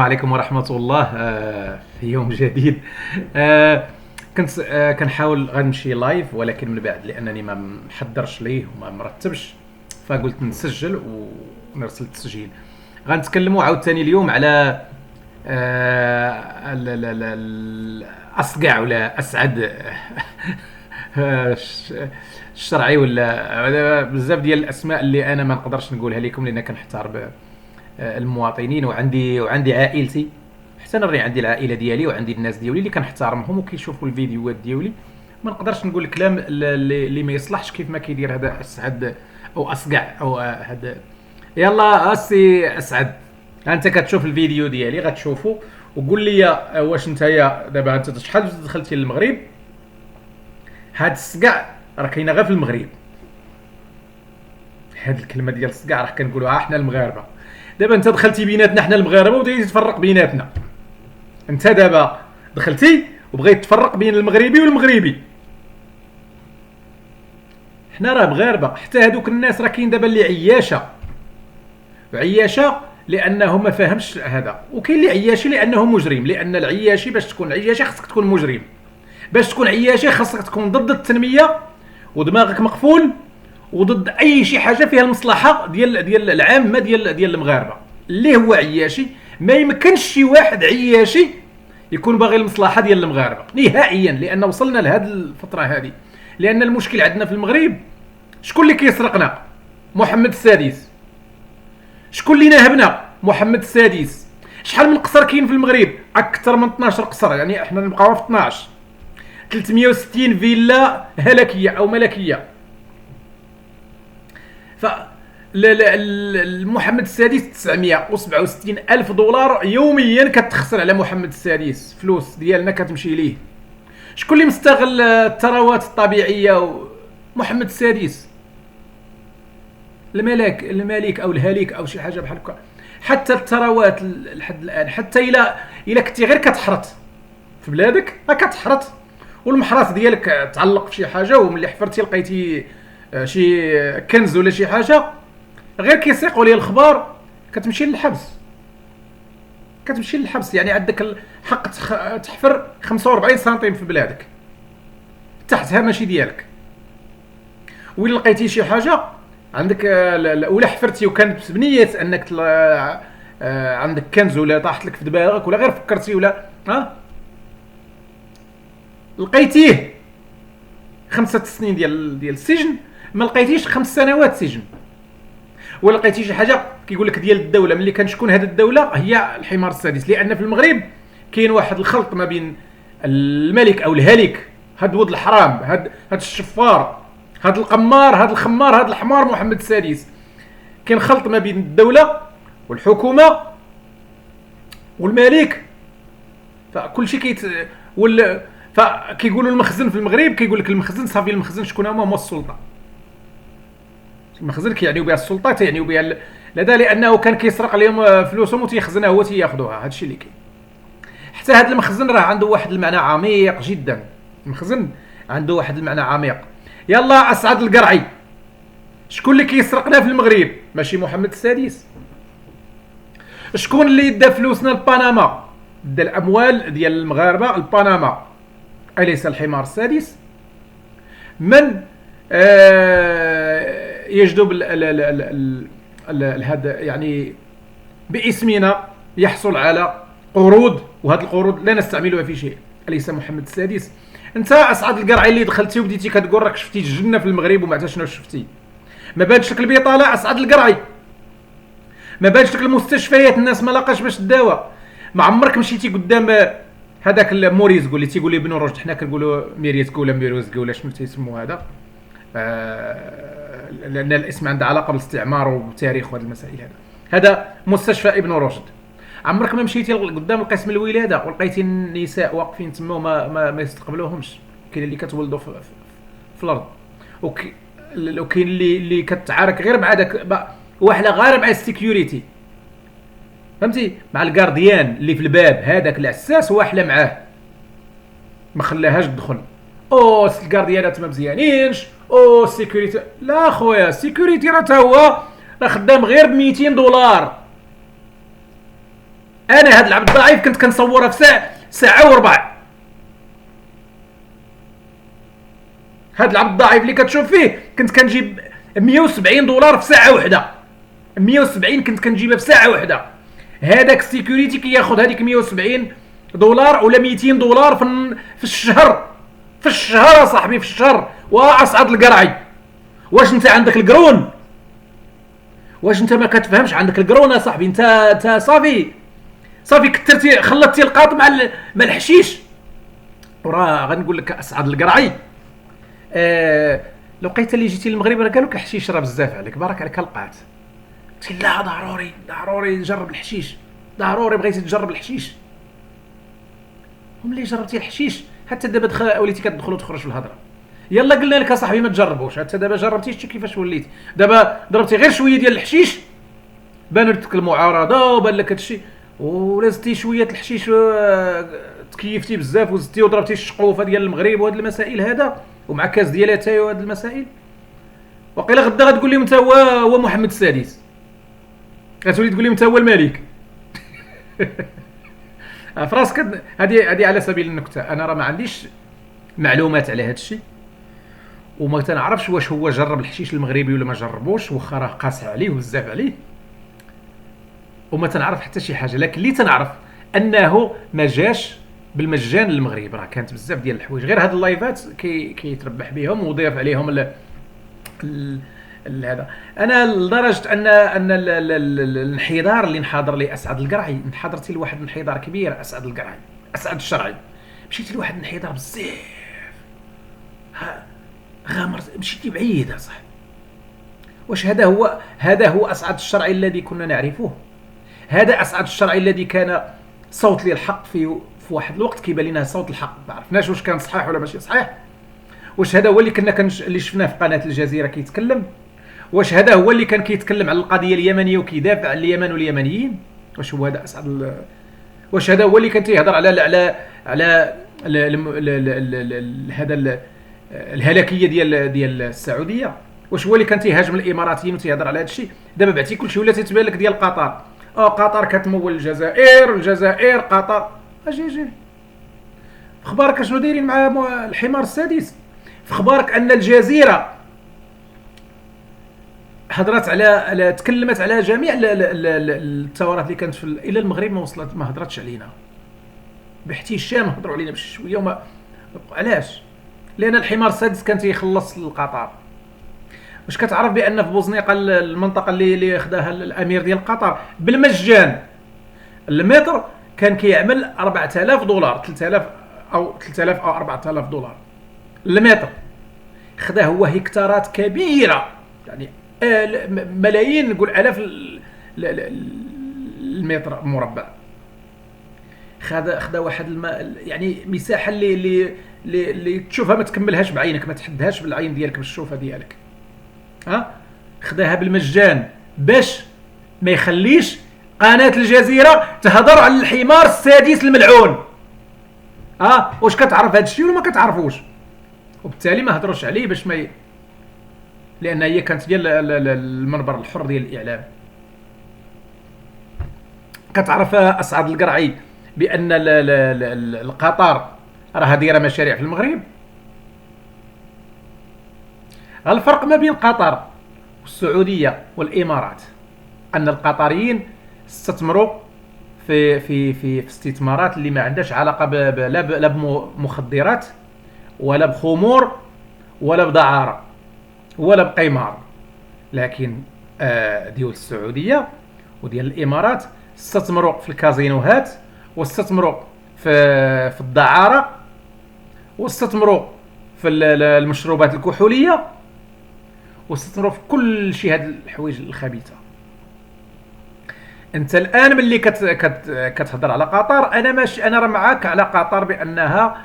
عليكم ورحمة الله. في يوم جديد. كنت كنحاول غنمشي لايف، ولكن من بعد لأنني ما محضرش ليه وما مرتبش، فقلت نسجل ونرسل التسجيل. غنتكلموا عاوتاني اليوم على الأصقع ولا أسعد. الشرعي ولا بزاف ديال الأسماء اللي أنا ما نقدرش نقولها لكم لأن كنحتار المواطنين، وعندي عائلتي، حتى نري عندي العائله ديالي وعندي الناس ديالي اللي كنحترمهم وكيشوفوا الفيديوهات ديالي. ما نقدرش نقول الكلام اللي ما يصلحش كيف ما كيدير هذا اسعد او اصقع او هذا. يلا اسي اسعد، انت كتشوف الفيديو ديالي غتشوفوا وقول لي واش نتايا دابا انت شحال دخلتي للمغرب؟ هاد الصقع راه كاينه غير في المغرب. هاد الكلمه ديال الصقع راه كنقولوها حنا المغاربه. دابا انت دخلتي بيناتنا حنا المغاربه وبغيتي تفرق بيناتنا. انت دابا دخلتي وبغيت تفرق بين المغربي والمغربي. حنا راه مغاربه، حتى هذوك الناس راه كاين دابا اللي عياشه لانه ما فاهمش هذا، وكاين اللي عياشي لانه مجرم. لان العياشي باش تكون عياشي خاصك تكون مجرم. باش تكون عياشي خاصك تكون ضد التنميه ودماغك مقفول وضد اي شي حاجه فيها المصلحه ديال العامه ديال المغاربه. اللي هو عياشي ما يمكنش شي واحد عياشي يكون باغي المصلحه ديال المغاربه نهائيا، لان وصلنا لهذه الفتره هذه. لان المشكل عندنا في المغرب، شكون اللي كيسرقنا؟ محمد السادس. شكون اللي ناهبنا؟ محمد السادس. شحال من قصر كاين في المغرب؟ اكثر من 12 قصر، يعني احنا نبقاو في 12. 360 فيلا هلكيه او ملكيه. ف محمد السادس 967 ألف دولار يوميا كتخسر على محمد السادس. فلوس ديالنا كتمشي ليه. شكون اللي مستغل الثروات الطبيعيه؟ محمد السادس. الملك او الهالك او شي حاجه بحال هكا. حتى الثروات لحد الان، حتى الى كنتي غير كتحرط في بلادك كتحرط والمحراث ديالك تعلق في شي حاجه، وملي حفرتي لقيتي شي كنز ولا شي حاجه غير كيسيقوا لي الخبار كتمشي للحبس. يعني عندك الحق تحفر 45 سنتيم في بلادك تحتها ماشي ديالك. وإلا لقيتي شي حاجه عندك ولا حفرتي وكانت بنيه انك عندك كنز ولا طاحت لك في دماغك ولا غير فكرتي ولا لقيتيه 5 سنين ديال السجن، ما لقيتيش 5 سنوات سجن. ولا لقيتي شي حاجه كيقول لك ديال الدوله، ملي كان شكون هذه الدوله هي الحمار السادس. لان في المغرب كاين واحد الخلط ما بين الملك او الهالك، هاد ولد الحرام، هاد الشفار، هاد القمار، هاد الخمار، هاد الحمار محمد السادس. كاين خلط ما بين الدوله والحكومه والملك. فكل شيء فكيقولوا المخزن في المغرب، كيقول لك المخزن صافي. المخزن شكون هو السلطه. المخزن كيعنيو بها السلطه، تيعنيو بها لذا، لانه كان كيسرق عليهم فلوسهم وتيخزنها هو تياخذوها. هادشي اللي كاين. حتى هذا المخزن راه عنده واحد المعنى عميق جدا. المخزن عنده واحد المعنى عميق. يلا اسعد القرعي، شكون اللي كيسرقنا في المغرب؟ ماشي محمد السادس. شكون اللي دا فلوسنا لبنما؟ دا الاموال ديال المغاربه لبنما، اليس الحمار السادس؟ من يجذب هذا يعني باسمنا يحصل على قروض، وهذه القروض لا نستعملها في شيء، اليس محمد السادس؟ انت اسعد القرعي اللي دخلتي وبديتي كتقول راك شفتي الجنه في المغرب وما عرفتش شنو شفتي. ما بانش لك البطاله اسعد القرعي؟ ما بانش لك المستشفيات الناس ما لاقاش باش تداوى؟ ما عمرك مشيتي قدام هذاك موريزكو اللي تيقول لي بنو رشد، حنا كنقولوا ميريتكو ولا ميروزكو ولا شنو تيسموا هذا، لان الاسم عنده علاقه بالاستعمار وبتاريخ وهذه المسائل. هذا مستشفى ابن رشد. عمرك ما مشيتي قدام القسم الولاده ولقيتي النساء واقفين تما وما يستقبلوهمش؟ كاين اللي كتولدوا في الارض، وكاين اللي كتعارك غير مع داك واحده غير مع السيكيوريتي، فهمتي، مع الجارديان اللي في الباب هذاك العساس واحله معاه ما خلاهاش تدخل. او الجارديانات ما مزيانينش، او السيكوريتي لا خويا، السيكوريتي راه تا هو راه خدام غير ب 200 دولار. انا هاد العبد الضعيف كنت كنصورها في ساعه وربع. هاد العبد الضعيف اللي كتشوف فيه كنت كنجيب 170 دولار في ساعه واحده. 170 كنت كنجيبها في ساعه واحده. هذاك السيكوريتي كياخذ هذيك 170 دولار ولا 200 دولار في الشهر. في الشهر صاحبي، في الشهر. واصعد القرعي. واش انت عندك القرون؟ واش انت ما كتفهمش عندك القرون يا صاحبي؟ انت صافي كثرتي، خلطتي القاط مع الحشيش. وراه غنقول لك اصعد القرعي. لو لقيت اللي جيتي للمغرب راه قالوا لك الحشيش راه بزاف عليك، بارك عليك القات. قلت لا، ضروري نجرب الحشيش، ضروري بغيتي تجرب الحشيش. وملي جربتي الحشيش حتى دابا وليتي كتدخل وتخرج في الهضره. يلا قلنا لك اصاحبي ما تجربوش، حتى دابا جربتي شتي كيفاش وليت. دابا ضربتي غير شويه ديال الحشيش بانت لك المعارضه وبان لك هادشي، ولا زدتي شويه الحشيش تكيفتي بزاف وزدتي وضربتي الشقوفه ديال المغرب وهاد المسائل هذا، ومع كاس ديال اتاي وهاد المسائل. وقيلا غدا غتقول لهم انت هو محمد السادس، غتولي تقول لهم انت هو الملك. فراسك هذه على سبيل النكته. انا راه ما عنديش معلومات على هذا الشيء، وما تنعرفش واش هو جرب الحشيش المغربي ولا ما جربوش، واخا راه قاسح عليه وبزاف عليه، وما تنعرف حتى شي حاجه. لكن اللي تنعرف انه ما جاش بالمجان للمغرب، راه كانت بزاف ديال الحوايج. غير هاد اللايفات كيتربح بهم وضيف عليهم هذا. انا لدرجه ان الانحدار اللي انحدر لي اسعد القرعي، انحدرت لواحد الانحدار كبير. اسعد القرعي، اسعد الشرعي، مشيت لواحد الانحدار بزاف. غامرت، مشيتي بعيد صح. واش هذا هو اسعد الشرعي الذي كنا نعرفه؟ هذا اسعد الشرعي الذي كان صوت للحق في واحد الوقت كيبان لنا صوت الحق، ما عرفناش واش كان صحيح ولا ماشي صحيح. واش هذا هو اللي اللي شفناه في قناه الجزيره كيتكلم؟ واش هذا هو اللي كان كيتكلم على القضيه اليمنيه وكيدافع على اليمن واليمنيين؟ واش هو هذا اسعد واش هذا هو اللي كان تيهضر على هذا الهلاكيه ديال السعوديه؟ واش هو اللي كان تيهاجم الاماراتيين وتيهضر على هذا الشيء؟ دابا بعتي كلشي ولا تيتبان لك ديال قطر. قطر كتمول الجزائر قطر. اجي اخبارك شنو دايرين مع الحمار السادس؟ في اخبارك ان الجزيره هضرت على تكلمت على جميع الثورات اللي كانت الى المغرب، ما وصلت، ما هضرتش علينا باحتشام، هضروا علينا بشي شويه وما. علاش؟ لان الحمار السادس كان تيخلص لقطر. واش كتعرف بان في بوزنيقه المنطقه اللي خداها الامير ديال قطر بالمجان، المتر كان كيعمل 4000 دولار، 3000 او 4000 دولار المتر. خداه هو هكتارات كبيره، يعني ملايين، نقول الاف المتر مربع. خدا واحد يعني مساحه اللي تشوفها ما تكملهاش بعينك، ما تحدهاش بالعين ديالك بالشوفه ديالك. خداها بالمجان باش ما يخليش قناه الجزيره تهضر على الحمار السادس الملعون. واش كتعرف هذا الشيء ولا ما كتعرفوش؟ وبالتالي ما هضروش عليه باش ما لان هي كانت ديال المنبر الحر ديال الاعلام. كتعرف اسعد القرعي بان القطر راه دايره مشاريع في المغرب؟ الفرق ما بين قطر والسعوديه والامارات ان القطريين استثمروا في استثمارات اللي ما عندهاش علاقه لا بمخدرات ولا بخمور ولا بدعاره ولا بقمار. لكن ديال السعوديه وديال الامارات استثمروا في الكازينوهات، واستثمروا في الدعاره، واستثمروا في المشروبات الكحوليه، واستثمروا في كل شيء هاد الحوايج الخبيثه. انت الان ملي كتهضر على قطر، انا راه معاك على قطر بانها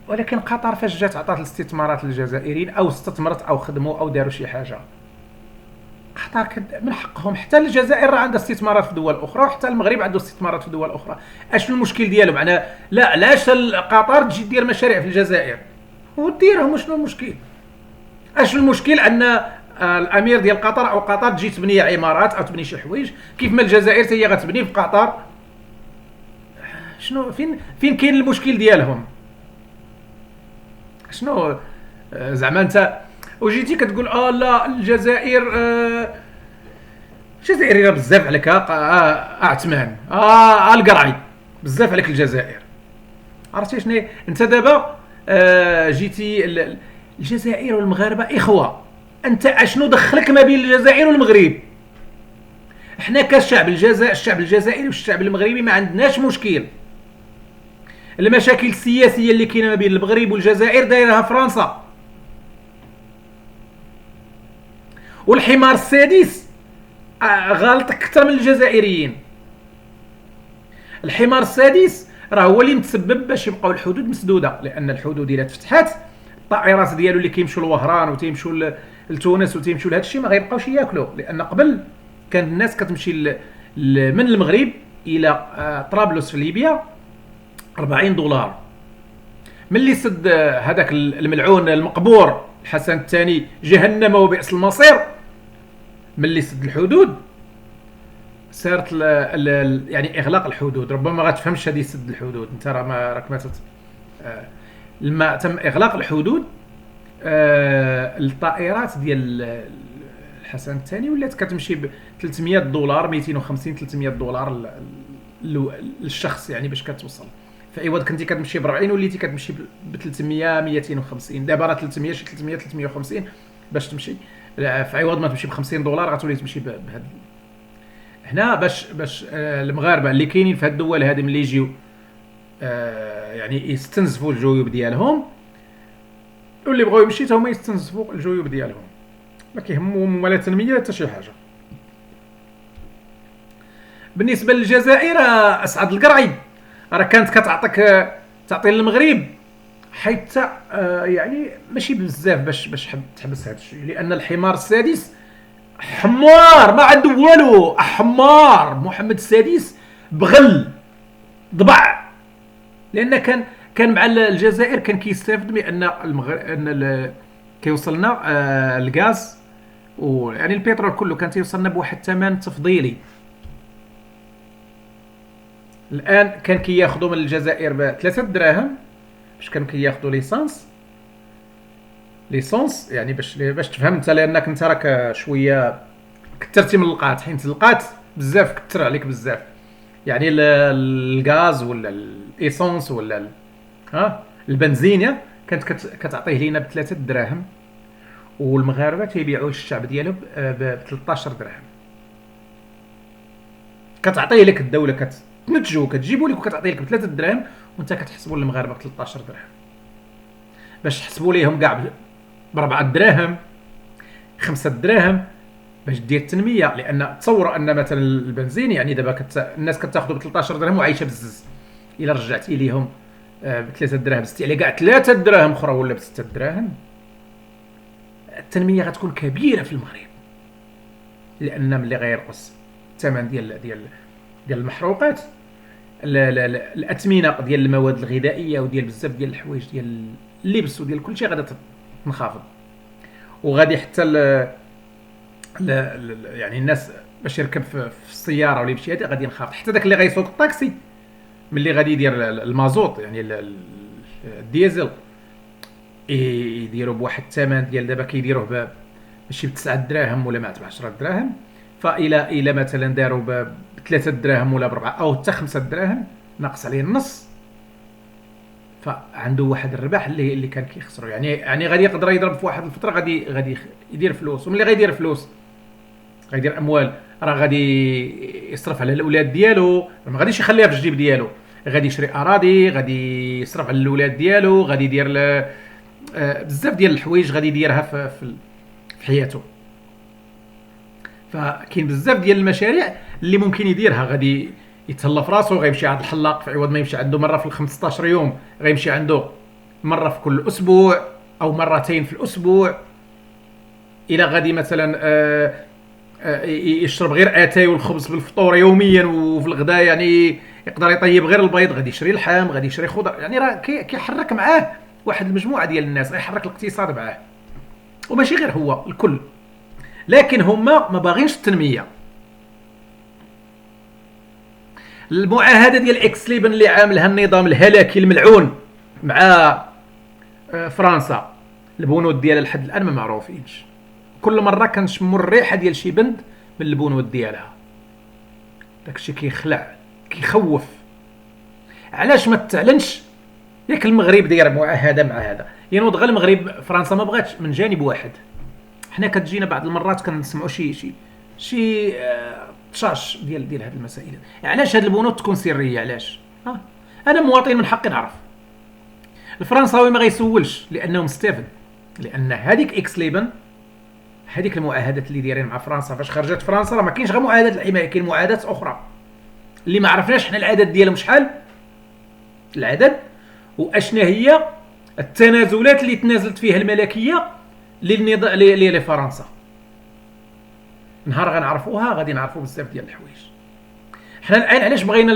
ولكن قطر فاش جات عطات الاستثمارات للجزائريين او استثمرت او خدموا او داروا شي حاجه، قطر من حقهم. حتى الجزائر راه عندها استثمارات في دول اخرى، وحتى المغرب عنده استثمارات في دول اخرى. اش المشكل ديالهم؟ معناها لا، علاش قطر تجي دير مشاريع في الجزائر وديرهم؟ شنو المشكل؟ اش المشكل ان الامير ديال قطر او قطر تجي تبني عمارات او تبني شي حوايج، كيف ما الجزائر حتى هي غتبني في قطر. شنو فين كاين المشكل ديالهم؟ شنو زعما انت وجيتي كتقول لا الجزائر الجزائر راه بزاف عليك عثمان القرعي بزاف عليك الجزائر. عرفتي شنو انت دابا جيتي الجزائر والمغاربه اخوه، انت اشنو دخلك ما بين الجزائر والمغرب؟ احنا كشعب الشعب الجزائري والشعب المغربي ما عندناش مشكل. المشاكل السياسيه اللي كاينه ما بين المغرب والجزائر دايرها فرنسا. والحمار السادس غلط اكثر من الجزائريين. الحمار السادس راه هو اللي متسبب باش يبقاو الحدود مسدوده، لان الحدود الا تفتحات الطائرات ديالو اللي كيمشيو لوهران وتيمشيو لتونس وتيمشيو لهذا الشيء ما غيبقاوش ياكلوا، لان قبل كانت الناس كتمشي من المغرب الى طرابلس في ليبيا 40 دولار. ملي سد هذاك الملعون المقبور الحسن الثاني جهنم وبئس المصير، ملي سد الحدود صارت يعني اغلاق الحدود. ربما ما غتفهمش هذه سد الحدود، انت راه ما راك ما لما تم اغلاق الحدود الطائرات ديال الحسن الثاني ولات كتمشي ب 300 دولار 250 300 دولار للشخص، يعني باش كتوصل. في عوض كنتي كتمشي ب 40 وليتي كتمشي ب 300 250. دابا راه 300 شي 300 350 باش تمشي، في عوض ما تمشي ب 50 دولار غتولي تمشي بهذا. هنا باش المغاربه اللي كاينين في هاد الدول هذه ملي يجيو يعني يستنزفوا الجيوب ديالهم، واللي بغاو يمشي حتى هما يستنزفوا الجيوب ديالهم، ما كيهمهم ولا تنميه حتى شي حاجه. بالنسبه للجزائر اسعد القرعي راه كانت تعطي للمغرب حيت يعني ماشي بزاف باش تحبس هذا الشيء، لان الحمار السادس حمار ما عنده والو. حمار محمد السادس بغل ضبع، لان كان مع الجزائر كان كيستافد من ان كيوصلنا الغاز ويعني البترول كله كان تيوصلنا بواحد الثمن تفضيلي. الان كان كياخذوا من الجزائر ب 3 دراهم باش كانوا كياخذوا ليسونس يعني باش تفهم انت، لانك انت راك شويه كثرتي من القات، حيت القات بزاف كثر عليك بزاف. يعني الغاز ولا الايسونس ولا البنزين كانت كتعطيه لينا ب 3 دراهم، والمغاربه تيبيعوا الشعب ديالهم ب 13 درهم. كتعطيه لك الدوله كتنتجو كتجيبوا لك وكتعطيه لك ب 3 دراهم، وانت كتحسبوا للمغاربه ب 13 درهم باش تحسبوا ليهم كاع ب 4 دراهم 5 دراهم باش دير التنميه. لان تصوروا ان مثلا البنزين يعني دابا الناس كتاخذوا ب 13 درهم وعايشه بزز، الا رجعتي ليهم ب 3 دراهم زدتي عليه كاع 3 دراهم اخرى ولا ب 6 دراهم، التنميه غتكون كبيره في المغرب. لان ملي غيرقص الثمن ديال المحروقات، الاثمنه ديال المواد الغذائيه وديال بزاف ديال الحوايج ديال اللبس وديال كلشي غادا تنخفض، وغادي حتى يعني الناس باش يركب في السياره ولا يمشي هذا غادي ينخفض. حتى داك اللي غيسوق الطاكسي ملي غادي يدير المازوت يعني الديزل يديروا بواحد الثمن ديال دابا كيديروه ماشي ب 9 دراهم ولا ب 10 دراهم، الى مثلا داروا ب 3 دراهم ولا ب 4 او حتى 5 دراهم ناقص عليه النص، فعنده واحد الربح اللي كان كيخسروا. يعني غادي يقدر يضرب في واحد الفتره غادي يدير فلوس، وملي غيدير فلوس غيدير اموال راه غادي يصرف على الاولاد ديالو، ما غاديش يخليها في الجيب ديالو، غادي يشري اراضي، غادي يصرف على الاولاد ديالو، غادي يدير بزاف ديال الحوايج غادي يديرها في حياته. فكاين بزاف ديال المشاريع اللي ممكن يديرها، غادي يتهلا في راسو، غيمشي عند الحلاق في عوض ما يمشي عنده مره في 15 يوم غيمشي عنده مره في كل اسبوع او مرتين في الاسبوع. الى غادي مثلا يشرب غير اتاي والخبز بالفطور يوميا، وفي الغداء يعني يقدر يطيب غير البيض، غادي يشري اللحم، غادي يشري خضر، يعني راه كيحرك معاه واحد المجموعه ديال الناس، غيحرك الاقتصاد معاه. وماشي غير هو، الكل لكن هما ما باغينش التنميه. المعاهده ديال اكسليبن اللي عاملها النظام الهلاكي الملعون مع فرنسا، البنود ديالها لحد الان ما معروفينش. كل مره كنشموا الريحه ديال شي بند من البنود ديالها. داكشي كيخلع كيخوف. علاش ما تعلنش؟ ياك المغرب داير معاهده مع هذا، ينوض غير المغرب. فرنسا ما بغاتش من جانب واحد. حنا كتجينا بعض المرات كنسمعوا شي تشاش ديال هذه المسائل. علاش هاد البنود تكون سريه؟ علاش؟ انا مواطن من حقي نعرف. الفرنساوي ما غيسولش لانه مستفد، لان هذيك اكسليبن، هذيك المعاهدات اللي دايرين مع فرنسا فاش خرجت فرنسا، راه ما كاينش غير معاهدات الحمايه، كاين معاهدات اخرى اللي ما عرفناش حنا العدد ديالهم شحال العدد، واشنا هي التنازلات اللي تنازلت فيها الملكيه لفرنسا. نهار غنعرفوها غادي نعرفوا بزاف ديال الحوايج. حنا الان علاش بغينا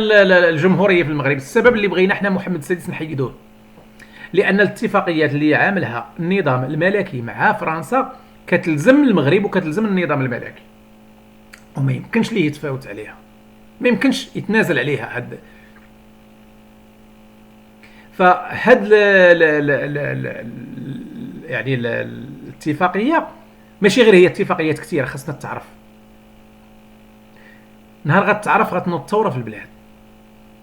الجمهوريه في المغرب؟ السبب اللي بغينا حنا محمد السادس نحيدوه، لان الاتفاقيات اللي عاملها النظام الملكي مع فرنسا كتلزم المغرب وكتلزم النظام الملكي، وما يمكنش ليه يتفاوت عليها، ما يمكنش يتنازل عليها. فهاد يعني الاتفاقيه ماشي غير هي اتفاقيات كثيره خاصنا تعرف. نهار غتعرف غتنوض الثوره في البلاد.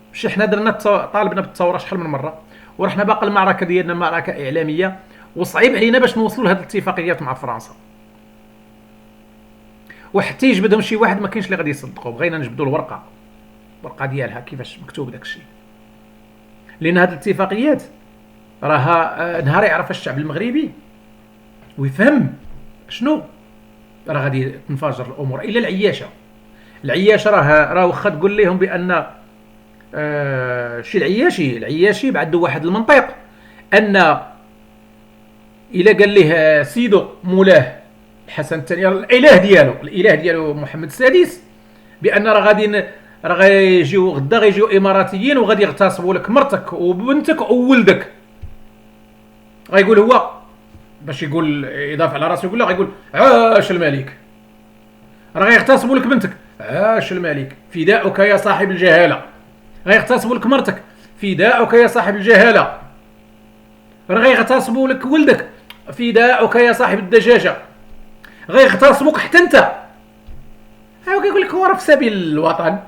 ماشي حنا درنا طالبنا بالثوره شحال من مره، ورحنا باقي المعركه ديالنا معركه اعلاميه، وصعيب علينا باش نوصلوا لهاد الاتفاقيات مع فرنسا. وحتى يجبدهم شي واحد ما كاينش اللي غادي يصدقوا. بغينا نجبدوا الورقه ديالها كيفاش مكتوب داك الشيء، لان هاد الاتفاقيات راها نهار يعرف الشعب المغربي ويفهم شنو راه غادي تنفجر الامور. الا العياشه راه واخا تقول لهم بان شي العياشي عنده واحد المنطق ان الا قال ليه سيدو مولاه الحسن الثاني الاله ديالو محمد السادس بان راه غيجيو غدا غيجيو اماراتيين وغادي يغتصبوا لك مرتك وبنتك وولدك، غيقول هو باش يقول يضاف على راسه، يقول له غيقول عاش الملك، راه غيغتصبوا لك بنتك، عاش الملك، فداؤك يا صاحب الجهاله، غيغتصبوا لك مرتك، فداؤك يا صاحب الجهاله، راه غيغتصبوا لك ولدك، فداؤك يا صاحب الدجاجه، غيغتصبوك حتى انت. هاو كيقول لك هو راه في سبيل الوطن،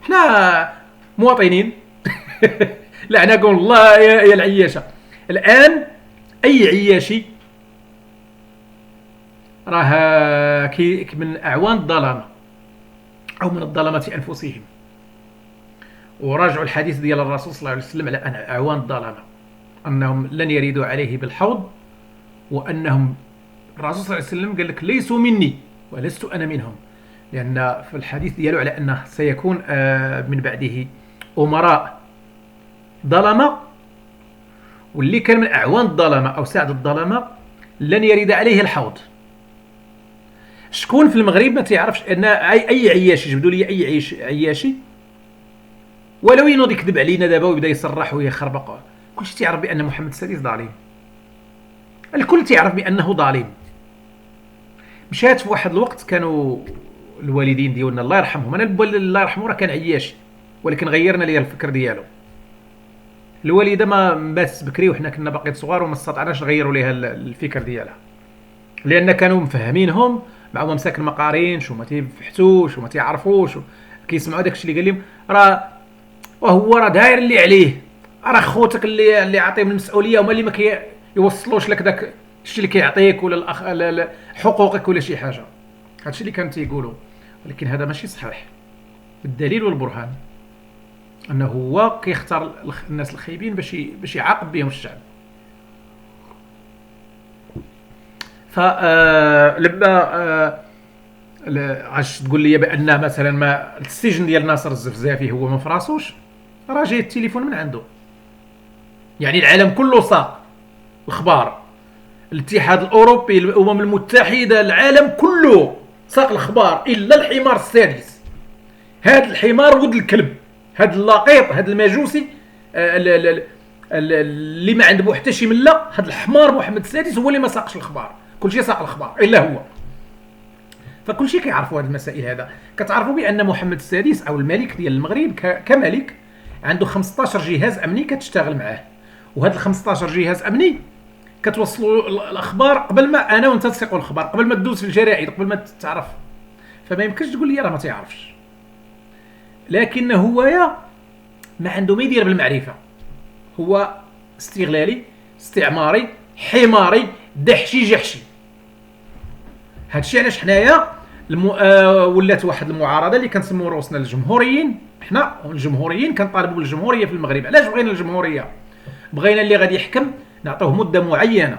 حنا مواطنين. لعنكم الله يا العياشه. الان اي عياشي راه من اعوان الظلامه او من الظلمه انفسهم. وراجعوا الحديث ديال الرسول صلى الله عليه وسلم على ان اعوان الظلامه انهم لن يريدوا عليه بالحوض، وانهم الرسول صلى الله عليه وسلم قال لك ليسوا مني ولست انا منهم، لان في الحديث ديالو على انه سيكون من بعده امراء ظلمه، واللي كان من اعوان الظلمه او ساعد الظلمه لن يرد عليه الحوض. شكون في المغرب ما تعرفش ان اي عياشي جبدوا لي اي عياشي ولو ينوض يكذب علينا دابا ويبدا يصرح ويخربق، كلشي تعرف بان محمد السادس ظالم، الكل تعرف بانه ظالم. مشات في واحد الوقت كانوا الوالدين ديالنا الله يرحمهم، انا الله يرحمه راه كان عياشي ولكن غيرنا ليه الفكر ديالو. الوالده ما مات بكري وحنا كنا باقي صغار وما استطعناش نغيروا ليها الفكر ديالها، لان كانوا مفهمينهم مع هما مساكن ما قارينش وما تيفحتوش وما تيعرفوش كيسمعوا داكشي اللي قال لهم، راه وهو راه داير اللي عليه، راه خوتك اللي عاطيهم المسؤوليه هما اللي ما كيوصلوش لك داك الشيء اللي كيعطيك ولا حقوقك ولا شي حاجه. هادشي اللي كانوا تيقولوا، ولكن هذا ماشي صحيح بالدليل والبرهان انه هو كيختار الناس الخايبين باش يعاقب بهم الشعب. ف لما عاش تقول لي بان مثلا ما السجن ديال ناصر الزفزافي هو ما فراسوش، راه جاي التليفون من عنده، يعني العالم كله ساق الاخبار، الاتحاد الاوروبي، الامم المتحده، العالم كله ساق الاخبار الا الحمار السادس. هذا الحمار ولد الكلب، هذا اللقيط، هذا المجوسي اللي ما عنده حتى شي مله، هذا الحمار محمد السادس هو اللي ما ساقش الاخبار، كلشي ساق الاخبار الا هو. فكل شيء كيعرفوا هذه المسائل. هذا كتعرفوا بان محمد السادس او الملك ديال المغرب كملك عنده 15 جهاز امني كتشتغل معاه، وهاد ال 15 جهاز امني كتوصلوا الاخبار قبل ما انا وانت تسيقوا الاخبار، قبل ما تدوز في الجرائد، قبل ما تعرف. فما يمكنش تقول لي راه ما تعرفش. لكن هو ما عنده ما يدير بالمعرفه، هو استغلالي، استعماري، حماري، دحشي، جحشي. هادشي علاش حنايا ولات واحد المعارضه اللي كنسميو روسنا الجمهوريين. حنا الجمهوريين كنطالبوا بالجمهوريه في المغرب. علاش بغينا الجمهوريه؟ بغينا اللي غادي يحكم نعطوه مده معينه.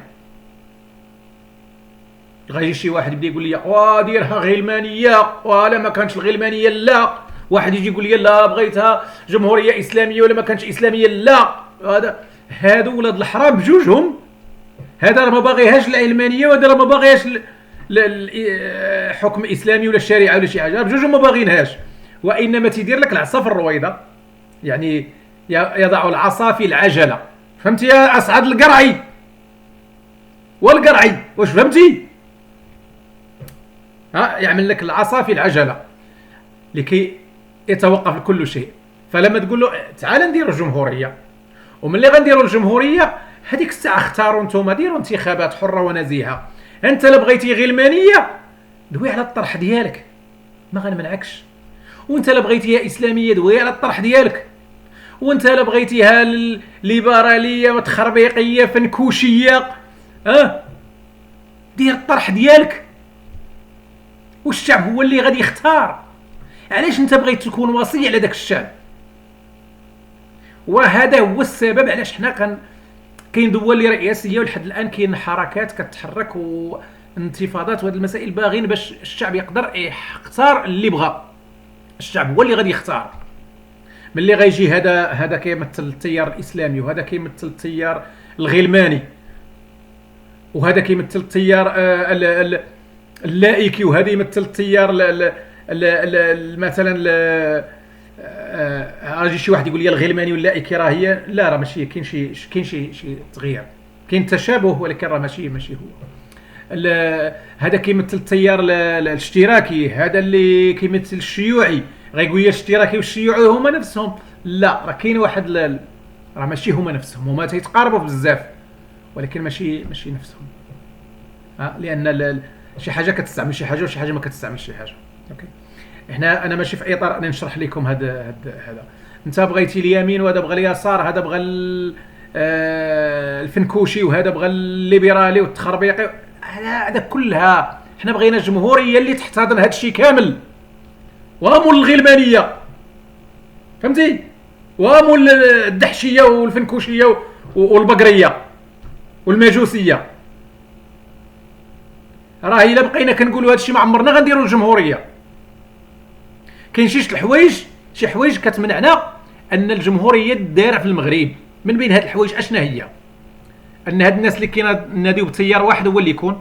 غيجي شي واحد يبدا يقول لي ديرها غلمانيه، ولا ما كانتش الغلمانيه لا. واحد يجي يقول لي لا بغيتها جمهوريه اسلاميه ولا ما كانتش اسلاميه لا. هادو ولاد الحرام بجوجهم. هذا راه ما باغيهاش العلمانيه، وهذا راه ما باغيهاش حكم اسلامي ولا الشريعه ولا شي حاجه، بجوجهم ما باغينهاش. وانما تيدير لك العصا في الرويضه، يعني يضع العصا في العجله. فهمتي يا اسعد القرعي والقرعي؟ واش فهمتي؟ يعمل لك العصا في العجله لكي يتوقف كل شيء. فلما تقول له تعال نديروا الجمهوريه، وملي غنديروا الجمهوريه هذيك الساعه اختاروا نتوما ديروا انتخابات حره ونزيهه. انت لا بغيتي غلمانيه دوي على الطرح ديالك، ما غنمنعكش. وانت لا بغيتيها اسلاميه دوي على الطرح ديالك. وانت لا بغيتيها ليبراليه وتخربيقيه فنكوشيه دير الطرح ديالك، والشعب هو اللي غادي يختار. علاش انت بغيت تكون وصي على داك الشعب؟ وهذا هو السبب علاش حنا كاين دول اللي رئاسيه ولحد الان كاين حركات كتحرك وانتفاضات وهذه المسائل باغين باش الشعب يقدر يختار اللي بغى. الشعب هو اللي غادي يختار. ملي غيجي هذا كيمثل التيار الاسلامي، وهذا كيمثل التيار الغلماني، وهذا كيمثل التيار اللائكي، وهذا يمثل التيار مثلا غيجي شي واحد يقول لي الغلماني واللائكي راه هي لا، راه ماشي. كاين شي تغيير، كاين تشابه، ولكن راه ماشي هو. هذا كيمثل التيار الاشتراكي، هذا اللي كيمثل الشيوعي. غيقول لي الاشتراكي والشيوعي هما نفسهم. لا، راه كاين واحد راه ماشي هما نفسهم، هما تيتقاربوا بزاف ولكن ماشي نفسهم. لان شي حاجه كتستعمل شي حاجه وشي حاجه ما كتستعملش شي حاجه. اوكي، انا ماشي في اطار اني نشرح لكم هذا. انت بغيتي اليمين وهذا بغى اليسار، هذا بغى الفنكوشي وهذا بغى الليبرالي والتخربيقي. هذا كلها حنا بغينا الجمهوريه اللي تحتضن هذا الشيء كامل، وامول الغلمانيه، فهمتي؟ وامول الدحشيه والفنكوشيه والبقريه والمجوسيه. راه الا بقينا كنقولوا هذا الشيء ما عمرنا غنديروا الجمهوريه. كاين شي حوايج كتمنعنا ان الجمهوريه دايره في المغرب. من بين هاد الحوايج اشنا هي؟ ان هاد الناس اللي كيناديو بتيار واحد هو اللي يكون.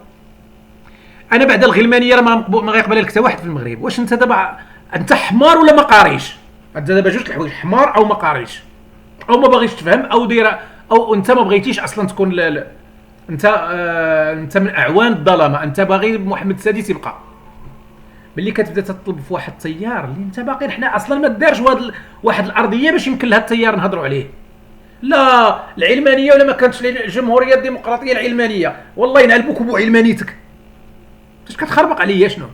انا بعد الغلمانيه راه ما غيقبلها لك حتى واحد في المغرب. واش انت دابا انت حمار ولا ما قاريش؟ انت دابا جوج الحوايج، حمار او ما قاريش، او ما باغيش تفهم، او دايره، او انت ما بغيتيش اصلا تكون انت من اعوان الظلمه. انت باغي محمد السادس يبقى. ملي كتبدا تطلب في واحد التيار اللي انت باقي، حنا اصلا ما دارش واحد الارضيه باش يمكن لها التيار نهضروا عليه. لا العلمانيه ولا ما كانتش الجمهوريه الديمقراطيه العلمانيه، والله ينعلبوك بو علمانيتك. اش كتخربق عليا شنو؟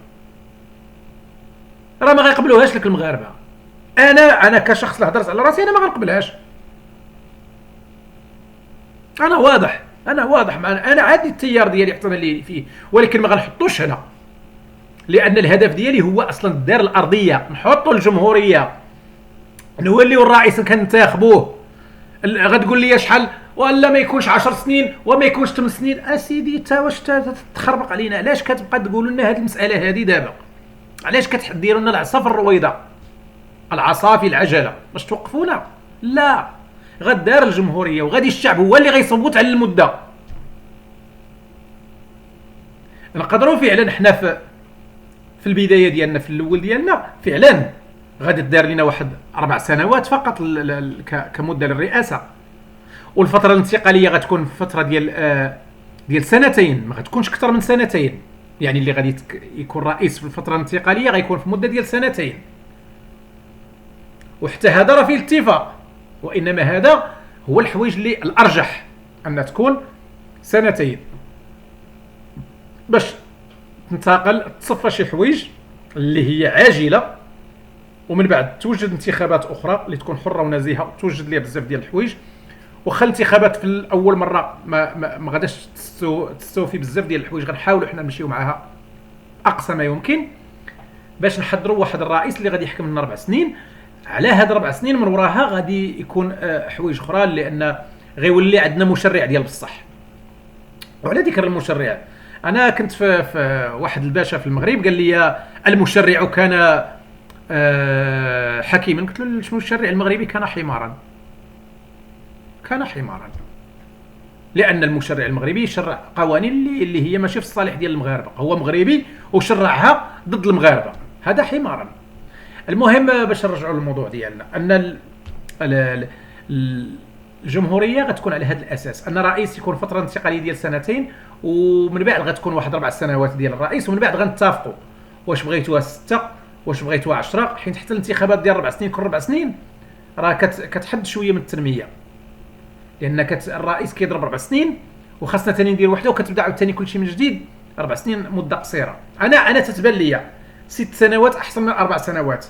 راه ما غيقبلوهاش لك المغاربه. انا كشخص اللي هضرت على راسي انا ما غنقبلهاش. انا واضح انا عادي التيار ديالي احترم لي فيه، ولكن ما غنحطوش هنا، لان الهدف ديالي هو اصلا الدار الارضيه. نحطوا الجمهوريه، نوليو الرئيس كننتخبوه. غتقول لي شحال ولا ما يكونش 10 سنين وما يكونش 8 سنين. اسيدي تا واش تخربق علينا؟ علاش كتبقى تقولوا لنا هذه المساله هذه دابا؟ علاش كتديروا لنا العصا في الرويضه، العصا في العجله باش توقفونا؟ لا، غدار الجمهوريه وغادي الشعب هو اللي غيصوت على المده. نقدروا فعلا حنا في البدايه ديالنا، في الاول ديالنا فعلا غادي دار لنا واحد 4 سنوات فقط كمده للرئاسه، والفتره الانتقاليه غتكون فتره ديال 2 سنين، ما غتكونش اكثر من 2 سنين. يعني اللي غادي يكون رئيس في الفتره الانتقاليه غيكون في مده ديال سنتين. وحتى هذا راه فيه الاتفاق، وانما هذا هو الحوايج اللي الارجح ان تكون سنتين باش تنتقل تصفى شي حوايج اللي هي عاجله، ومن بعد توجد انتخابات اخرى اللي تكون حره ونزيهه توجد ليها بزاف ديال الحوايج. واخا الانتخابات في الاول مره ما غاداش تستوفي بزاف ديال الحوايج، غنحاولوا حنا نمشيو معاها اقصى ما يمكن باش نحضروا واحد الرئيس اللي غادي يحكم لنا 4 سنين. على هاد 4 سنين من وراها غادي يكون حوايج اخرى، لان غيولي عندنا مشرع ديال بصح. وعلى ذكر المشرع، انا كنت في واحد الباشا في المغرب قال لي المشرع كان حكيما. قلت له شنو الشرع المغربي؟ كان حمارا. كان حمارا، لان المشرع المغربي يشرع قوانين اللي هي ماشي في الصالح ديال المغاربه، هو مغربي وشرعها ضد المغاربه، هذا حمارا. المهم باش نرجعوا للموضوع ديالنا، ان الجمهوريه غتكون على هذا الاساس، ان الرئيس يكون فتره انتقاليه ديال سنتين، ومن بعد غتكون واحد 4 سنوات ديال الرئيس، ومن بعد غنتفقوا واش بغيتوها 6 واش بغيتوها 10، حيت حتى الانتخابات ديال 4 سنين كل 4 سنين راه كتحد شويه من التنميه، لان الرئيس كيضرب 4 سنين وخاصنا ثاني ندير وحده وكتبدا عاوتاني كلشي من جديد. 4 سنين مده قصيره. انا تتبان لي 6 سنوات احسن من 4 سنوات.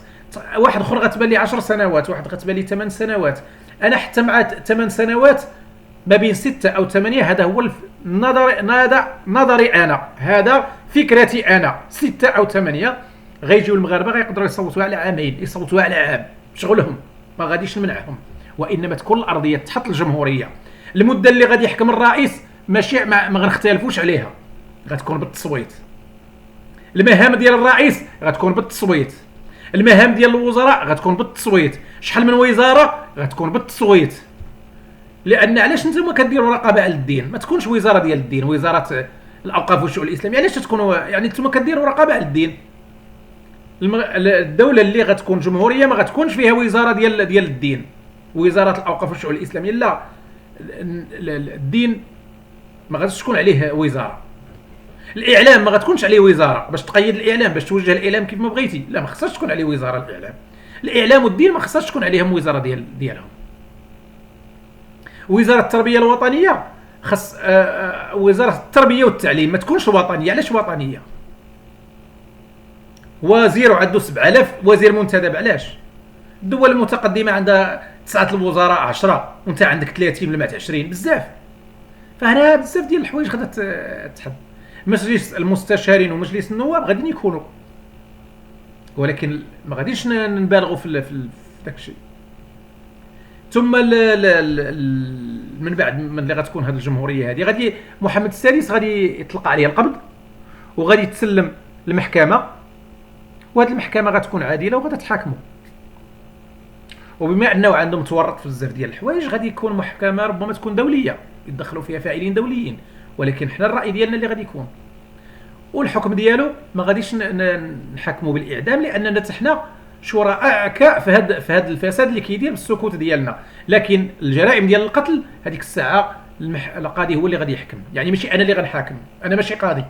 واحد اخر غتبان لي 10 سنوات، واحد غتبان لي 8 سنوات. انا حتى مع 8 سنوات ما بين 6 او 8، هذا هو نظري انا، هذا فكرتي انا. 6 او 8 غيجيو المغاربه غيقدروا يصوتوا على عامين، يصوتوا على عام، شغلهم ما غاديش نمنعهم، وانما تكون الارضيه تحط الجمهوريه. المده اللي غادي يحكم الرئيس ماشي ما غنختلفوش عليها، غتكون بالتصويت. المهام ديال الرئيس غتكون بالتصويت، المهام ديال الوزراء غتكون بالتصويت، شحال من وزاره غتكون بالتصويت. لان علاش نتوما كديروا رقابه على الدين؟ ما تكونش وزاره ديال الدين، وزاره الاوقاف والشؤون الاسلاميه، علاش تكونوا يعني نتوما كديروا رقابه على الدين؟ الدوله اللي غتكون جمهوريه ما غتكونش فيها وزاره ديال الدين، وزاره الاوقاف والشؤون الاسلاميه، لا. الدين ما غاديش تكون عليه وزاره. الاعلام ما غتكونش عليه وزاره باش تقيد الاعلام، باش توجه الاعلام كيف ما بغيتي، لا ما خصهاش تكون عليه وزاره. الاعلام والدين ما خصهاش تكون عليهم وزاره ديالهم. وزاره التربيه الوطنيه خص وزاره التربيه والتعليم ما تكونش وطنيه. علاش وطنيه؟ وزير وعنده 7000 وزير منتدب. علاش؟ الدول المتقدمه عندها 9 الوزراء 10 وانت عندك 30 ولا 20، بزاف. فهنا بزاف ديال الحوايج غادا تحد. مجلس المستشارين ومجلس النواب غادي يكونوا، ولكن ما غاديش نبالغوا في داك الشيء. ثم من بعد من اللي غتكون هذه الجمهوريه هذه، غادي محمد السادس غادي يطلق عليه القبض وغادي يتسلم للمحكمه، وهذه المحكمه غتكون عادله وغادي تحاكمه. وبما انه عندهم تورط في بزاف ديال الحوايج، غادي يكون محكمه ربما تكون دوليه يدخلوا فيها فاعلين دوليين، ولكن حنا الراي ديالنا اللي غادي يكون، والحكم ديالو ما غاديش نحكموا بالاعدام، لاننا حنا شركاء في هذا الفساد اللي كيدير بالسكوت ديالنا. لكن الجرائم ديال القتل هذيك الساعه القاضي هو اللي غادي يحكم، يعني ماشي انا اللي غنحاكم. انا ماشي قاضي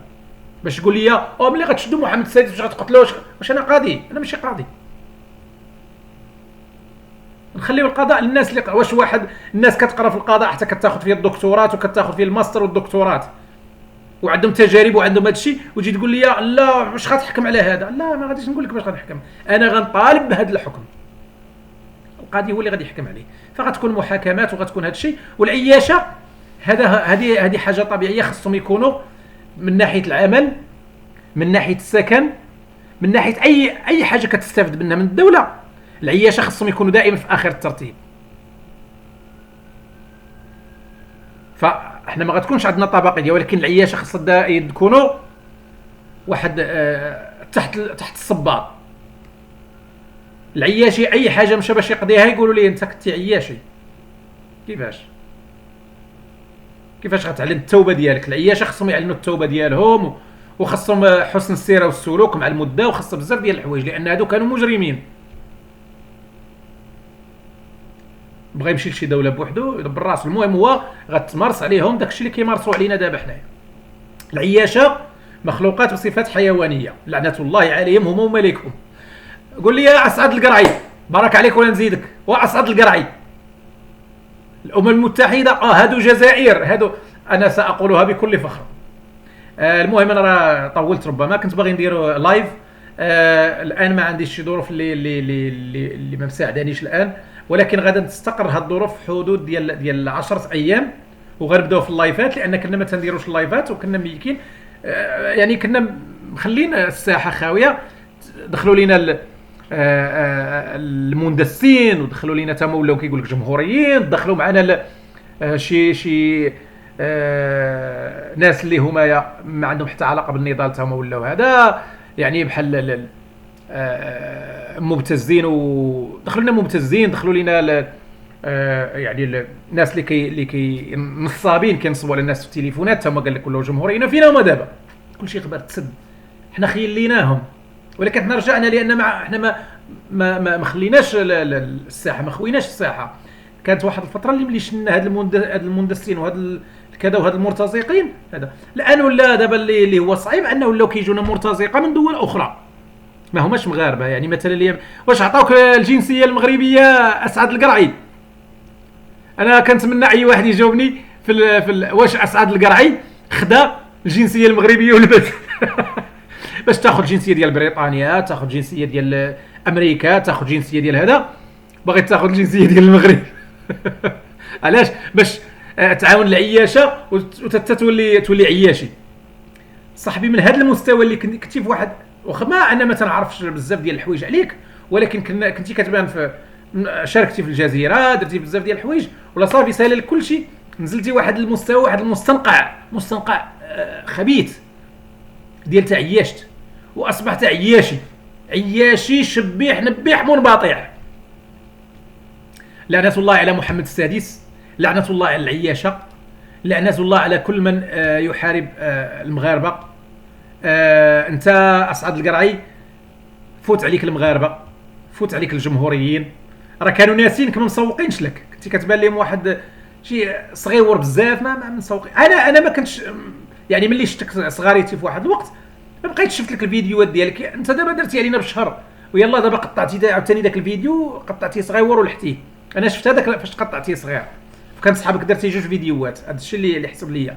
باش تقول لي ملي غتشدوا محمد السادس باش غتقتلوه. واش انا قاضي؟ انا ماشي قاضي. نخليو القضاء للناس اللي واش واحد الناس كتقرا في القضاء حتى كتاخذ فيه الدكتوراه وكتاخذ فيه الماستر والدكتوراه وعندهم تجارب وعندهم هذا الشيء، وتجي تقول لي لا واش غتحكم على هذا؟ لا ما غاديش نقول لك باش غنحكم، انا غنطالب بهذا الحكم. القاضي هو اللي غادي يحكم عليه. فغتكون محاكمات وغتكون هذا الشيء. والعياشه هذه حاجه طبيعيه، خصهم يكونوا من ناحيه العمل، من ناحيه السكن، من ناحيه اي حاجه كتستافد منها من الدوله. العياشه خصهم يكونوا دائما في اخر الترتيب. فاحنا ما غتكونش عندنا طبقيه، ولكن العياشه خصها يكونوا واحد تحت الصباط. العياشي اي حاجه مشى باش يقضيها يقولوا لي انت كنتي عياشي. كيفاش غتعلن التوبه ديالك؟ العياشه خصهم يعلنوا التوبه ديالهم، وخصهم حسن السيره والسلوك مع المده، وخصهم بزاف ديال الحوايج، لان هادو كانوا مجرمين. بغى يمشي لشي دوله بوحدو يدبر راسو. المهم هو غتمارس عليهم داكشي اللي كيمارسوا علينا دابا حنايا. العياشه مخلوقات وصفات حيوانيه لعنه الله عليهم هم وملكهم. قول لي يا اسعد القرعي، بارك عليك ولا نزيدك، واسعد القرعي الامم المتحده هادو جزائر، هادو انا ساقولها بكل فخر. المهم انا راه طولت، ربما كنت باغي ندير لايف. الان ما عنديش شي ظروف اللي ما مساعدانيش الان، ولكن غدا تستقر هاد الظروف في حدود ديال 10 ايام وغنبداو في اللايفات، لان كنا ما تنديروش اللايفات وكنا مليكين. يعني كنا مخلين الساحه خاويه. دخلوا لينا المندسين ودخلوا لينا تما ولاو كيقول لك جمهوريين، دخلوا معنا شي ناس اللي هما ما عندهم حتى علاقه بالنضال تما ولاو هذا يعني بحال مبتزين، ودخلوا لنا مبتزين، دخلوا لنا يعني الناس اللي كي نصابين كينصبوا على الناس في التليفونات تما قال لك ولاو جمهوريين. فينا هما دابا كلشي خبر تسد، حنا خيليناهم، ولكن حنا رجعنا لان حنا ما خليناش الساحه، ما خويناش الساحه. كانت واحد الفتره اللي ملي شلنا هاد المندسين وهاد كذا وهاد المرتزقين هذا. الان ولا دابا اللي هو صعيب انه ولاو كيجونا مرتزقه من دول اخرى ما هماش مغاربه. يعني مثلا اليوم واش عطاوك الجنسيه المغربيه اسعد القرعي؟ انا كنتمنى اي واحد يجاوبني واش اسعد القرعي خدا الجنسيه المغربيه ولا بس باش تاخذ جنسيه ديال بريطانيا، تاخذ جنسيه ديال امريكا، تاخذ جنسيه ديال هذا، باغي تاخذ الجنسيه ديال المغرب. علاش؟ باش تعاون العياشه وتتولي عياشي. صاحبي من هذا المستوى اللي كنتي في واحد، واخا ما انا ما تنعرفش بزاف ديال الحوايج عليك، ولكن كنتي كتبان في شاركتي في الجزيره، درتي بزاف ديال الحوايج، ولا صافي ساهل لك كلشي، نزلتي واحد المستوى، واحد مستنقع خبيث ديال تاع عياشت، واصبحت عياشي شبيح نبيح منبطيع. لعنة الله على محمد السادس، لعنة الله على العياشة، لعنة الله على كل من يحارب المغاربة. انت اسعد القرعي فوت عليك المغاربة، فوت عليك الجمهوريين، راه كانوا ناسينك ما مسوقينش لك، كنتي كتبان لهم واحد شي صغيور بزاف ما مسوقين. انا ما كنتش يعني ملي شفتك صغاريتي في واحد الوقت ما بقيتش شفت لك الفيديوهات ديالك. انت دابا درتي علينا بالشهر ويلا دابا قطعتي عاوتاني داك الفيديو قطعتيه صغيور ولحتيه. انا شفت هذاك فاش قطعتيه صغير، كان صحابك درتي جوج فيديوهات، هذا الشيء اللي حسب ليا.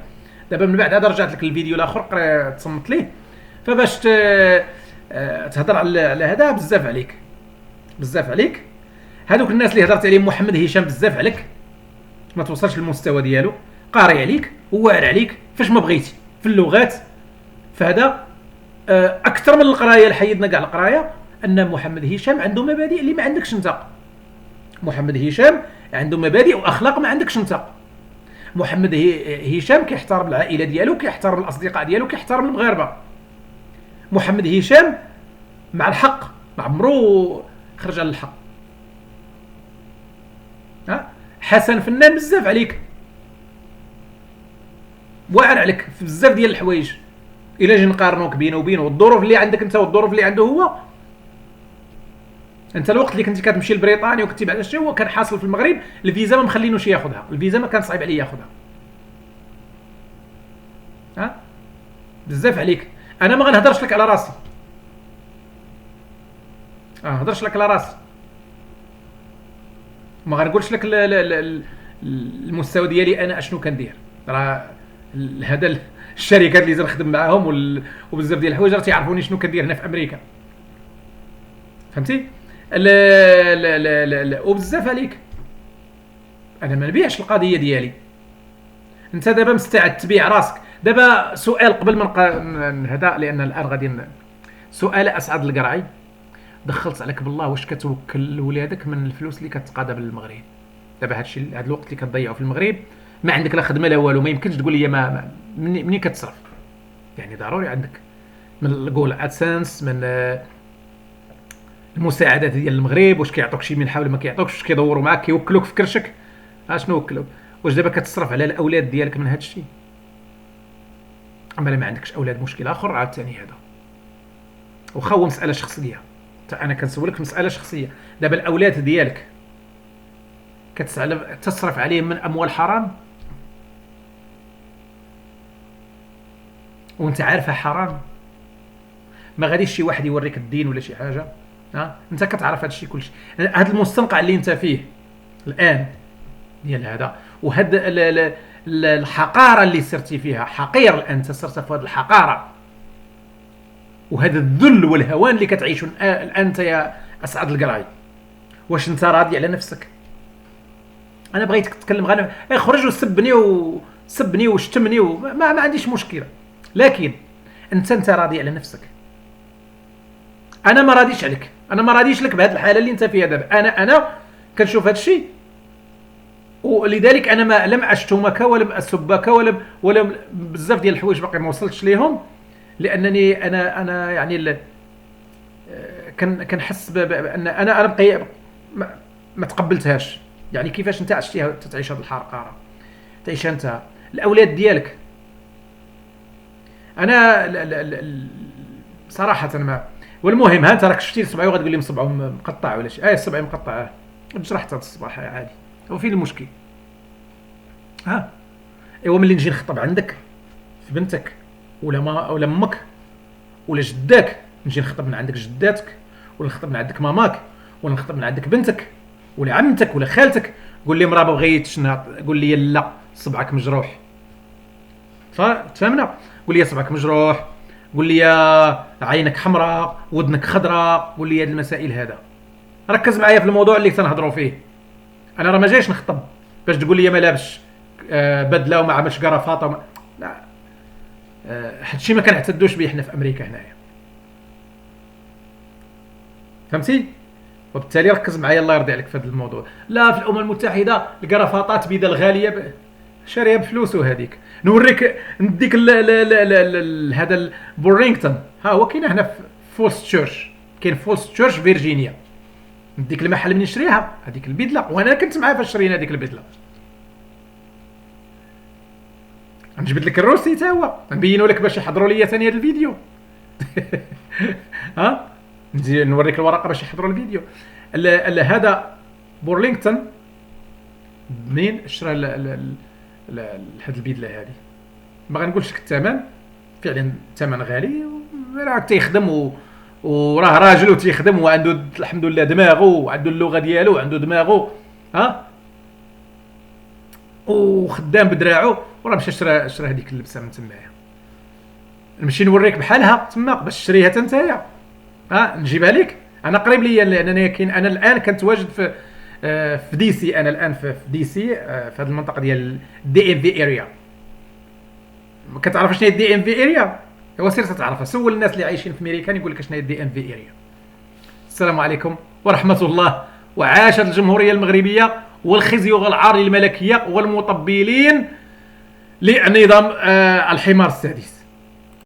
دابا من بعد هذا رجعت لك الفيديو الاخر تصمت ليه، فباش تهضر على هذا بزاف عليك. هذوك الناس اللي هضرت عليهم محمد هشام بزاف عليك، ما توصلش للمستوى ديالو، قاري عليك وواعر عليك فاش ما بغيتي في اللغات. فهذا اكثر من القرايه اللي حيدنا كاع القرايه، ان محمد هشام عنده مبادئ اللي ما عندكش انت. محمد هشام عنده مبادئ واخلاق ما عندكش انت. محمد هشام كيحترم العائله ديالو، كيحترم الاصدقاء ديالو، كيحترم المغاربه. محمد هشام مع الحق، ما عمرو خرج على الحق. حسن فنان بزاف عليك، واعر عليك في بزاف ديال الحوايج. الا جي نقارنوك بينه وبينه والظروف اللي عندك انت والظروف اللي عنده هو، انت الوقت اللي كنتي كتمشي لبريطانيا وكنتي بعد شي هو كان حاصل في المغرب الفيزا ما مخلينوش ياخذها، الفيزا ما كان صعيب عليه ياخذها. بزاف عليك. انا ما غنهضرش لك على راسي، هضرش لك على راسي، ما غنقولش لك المستوى ديالي انا اشنو كندير. راه هذا الشركات اللي تنخدم معاهم وبزاف ديال الحوايج راه تيعرفوني شنو كندير هنا في امريكا، فهمتي؟ لا وبزاف عليك. انا ما نبيعش القضيه ديالي. انت دابا مستعد تبيع راسك. دابا سؤال قبل من هذا، لان الان غادي سؤال اسعد القرعي، دخلت عليك بالله واش كتوكل ولادك من الفلوس اللي كتقاضى بالمغرب؟ دابا هادشي هاد الوقت اللي كتضيعوا في المغرب ما عندك لا خدمه لا والو، ما يمكنش تقول لي منين كتصرف. يعني ضروري عندك من قول ادسنس، من المساعدات ديال المغرب، واش كيعطوك شي منحه ولا ما كيعطوكش، واش كيدوروا معاك كيوكلوك في كرشك، اشنو وكلوك؟ واش دابا كتصرف على الاولاد ديالك من هاد الشيء؟ اما ما عندكش اولاد مشكل اخر عاوتاني هذا، واخا هو مساله شخصيه. انا كنسولك مساله شخصيه. دابا الاولاد ديالك تصرف عليهم من اموال حرام وانت عارفها حرام، ما غاديش شي واحد يوريك الدين ولا شي حاجه. انت كتعرف هذا الشيء كلشي. هذا المستنقع اللي انت فيه الان ديال هذا، وهاد الحقاره اللي صرتي فيها، حقير الان، انت صرت في هذه الحقاره وهذا الذل والهوان اللي كتعيشوا الان انت يا اسعد القراي. واش انت راضي على نفسك؟ انا بغيتك تتكلم غير خرج وسبني وشتمني ما عنديش مشكله، لكن انت راضي على نفسك؟ انا ما راضيش عليك، انا ما راضيش لك بهذه الحاله اللي انت فيها دابا. انا كنشوف هذا الشيء، ولذلك انا لم اشتمك ولم اسبك ولا بزاف ديال الحوايج باقي ما وصلتش ليهم، لانني انا يعني كنحس بان انا بقي ما تقبلتهاش. يعني كيفاش انت عشتيها تعيش هذه الحرقاره، تعيش انت الاولاد ديالك. انا صراحه ما. والمهم ها انت راك شفتي صبعي وغتقول لي صبعه مقطع ولا شي. صبعي مقطع، جرحت هذا الصباح عادي. وفين المشكل؟ ايوا ملي نجي نخطب عندك في بنتك ولا امك ولا جداك، نجي نخطب من عندك جداتك، ولا نخطب من عندك ماماك، ولا نخطب من عندك بنتك ولا عمتك ولا خالتك، قول لي مرا بغيتش قول لي لا صبعك مجروح. تفهمنا؟ قول لي صبعك مجروح، قول لي عينك حمراء، ودنك خضراء، قول لي هذه المسائل. هذا ركز معايا في الموضوع اللي تنهضروا فيه. انا راه ما جايش نخطب باش تقول لي ما لابسش بدله وما عملش قرافاطه لا. هادشي ما كنعتدوش به حنا في امريكا هنايا، فهمتي؟ وبالتالي ركز معايا الله يرضي عليك في هذا الموضوع. لا في الامم المتحده القرافاطات بدل غاليه شاريها بفلوسه. هذيك نوريك نديك هذا بورينغتون، ها هو كاين هنا في فولس تشيرش، كاين فولس تشيرش فيرجينيا. نديك المحل من نشريها هذيك البدله، وانا كنت معاه فاش شرينا هذيك البدله. نجبد لك الروسي حتى هو، نبينوا لك باش يحضروا لي ثاني هذا الفيديو. نجي نوريك الورقه باش يحضروا الفيديو. هذا بورلينغتون منين شرا هاد البدله هذه؟ ما غنقولش لك الثمن، فعلا الثمن غالي، راه تيخدم وراه راجل وتيخدم وعنده الحمد لله دماغه وعنده اللغه ديالو وعنده دماغه وخدام بدراعه، وراه مشى شرا هذيك اللبسه من تمايا. نمشي نوريك بحالها تما باش تشريها حتى نتايا. نجيبها لك انا قريب ليا، لانني كاين انا الان كنت واجد في دي سي. انا الان في دي سي، في هذه المنطقه ديال دي ام في اريا. ما كتعرف شنو هي دي ام في اريا؟ هو سير تعرفها، سول الناس اللي عايشين في امريكان يقول لك شنو هي دي ام في اريا. السلام عليكم ورحمه الله، وعاشت الجمهوريه المغربيه، والخزي والعار للملكيه والمطبلين لنظام الحمار السادس.